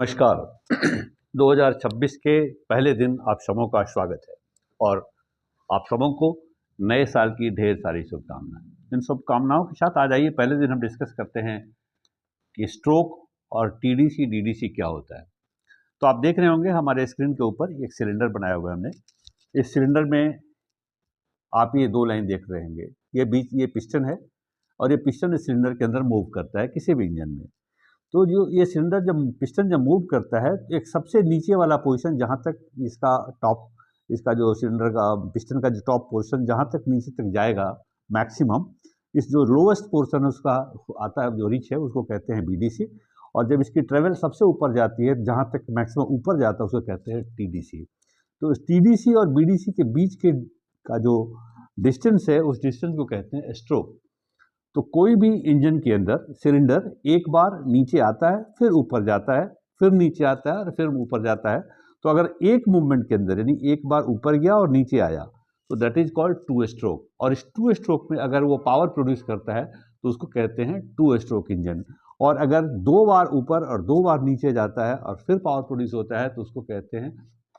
नमस्कार। 2026 के पहले दिन आप सबों का स्वागत है और आप सबों को नए साल की ढेर सारी शुभकामनाएं। इन शुभकामनाओं के साथ आज आइए पहले दिन हम डिस्कस करते हैं कि स्ट्रोक और टीडीसी डीडीसी क्या होता है। तो आप देख रहे होंगे हमारे स्क्रीन के ऊपर एक सिलेंडर बनाया हुआ है हमने। इस सिलेंडर में आप ये दो लाइन देख रहे होंगे, ये पिस्टन है और ये पिस्टन इस सिलेंडर के अंदर मूव करता है किसी भी इंजन में। तो जो ये सिलेंडर जब पिस्टन जब मूव करता है तो एक सबसे नीचे वाला पोजीशन जहाँ तक इसका जो सिलेंडर का पिस्टन का जो टॉप पोर्शन जहाँ तक नीचे तक जाएगा मैक्सिमम, इस जो लोएस्ट पोर्शन उसका आता है जो रिच है उसको कहते हैं बीडीसी। और जब इसकी ट्रेवल सबसे ऊपर जाती है जहाँ तक मैक्सिमम ऊपर जाता है उसको कहते हैं टीडीसी। तो टीडीसी और बीडीसी के बीच के का जो डिस्टेंस है उस डिस्टेंस को कहते हैं स्ट्रोक। तो कोई भी इंजन के अंदर सिलेंडर एक बार नीचे आता है, फिर ऊपर जाता है, फिर नीचे आता है और फिर ऊपर जाता है। तो अगर एक मूवमेंट के अंदर यानी एक बार ऊपर गया और नीचे आया तो that is called two stroke. और इस टू स्ट्रोक में अगर वो पावर प्रोड्यूस करता है तो उसको कहते हैं टू स्ट्रोक इंजन। और अगर दो बार ऊपर और दो बार नीचे जाता है और फिर पावर प्रोड्यूस होता है तो उसको कहते हैं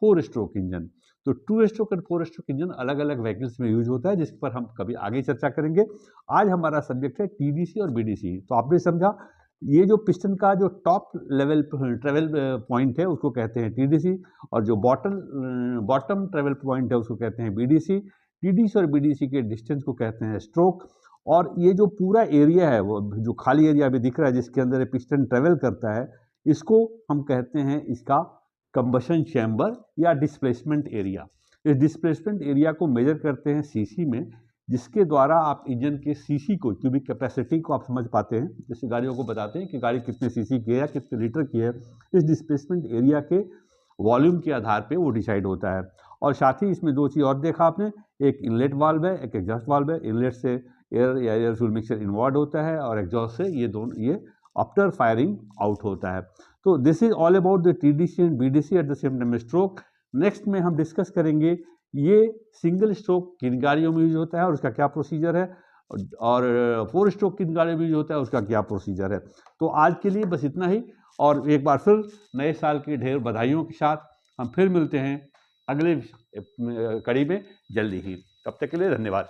फोर स्ट्रोक इंजन। तो टू स्ट्रोक और फोर स्ट्रोक इंजन अलग अलग व्हीकल्स में यूज होता है, जिस पर हम कभी आगे चर्चा करेंगे। आज हमारा सब्जेक्ट है टीडीसी और बीडीसी। तो आपने समझा, ये जो पिस्टन का जो टॉप लेवल ट्रेवल पॉइंट है उसको कहते हैं टीडीसी और जो बॉटम ट्रेवल पॉइंट है उसको कहते हैं बीडीसी। टीडीसी और बीडीसी के डिस्टेंस को कहते हैं स्ट्रोक। और ये जो पूरा एरिया है वो जो खाली एरिया अभी दिख रहा है जिसके अंदर पिस्टन ट्रेवल करता है, इसको हम कहते हैं इसका कंबशन चैम्बर या डिस्प्लेसमेंट एरिया। इस डिस्प्लेसमेंट एरिया को मेजर करते हैं सीसी में, जिसके द्वारा आप इंजन के सीसी को, क्यूबिक कैपेसिटी को आप समझ पाते हैं। जैसे गाड़ियों को बताते हैं कि गाड़ी कितने सीसी की है या कितने लीटर की है, इस डिस्प्लेसमेंट एरिया के वॉल्यूम के आधार पे वो डिसाइड होता है। और साथ ही इसमें दो चीज़ और देखा आपने, एक इनलेट वाल्व है, एक एग्जॉस्ट वाल्व है। इनलेट से एयर या एयर फ्यूल मिक्सचर इनवर्ड होता है और एग्जॉस्ट से ये आफ्टर फायरिंग आउट होता है। तो this is all about the TDC and BDC at the same time stroke. Next में हम डिस्कस करेंगे ये सिंगल स्ट्रोक किन गाड़ियों में यूज होता है और उसका क्या प्रोसीजर है, और फोर स्ट्रोक किन गाड़ियों में यूज होता है उसका क्या प्रोसीजर है। तो आज के लिए बस इतना ही, और एक बार फिर नए साल की ढेर बधाइयों के साथ हम फिर मिलते हैं अगले कड़ी में जल्दी ही। तब तक के लिए धन्यवाद।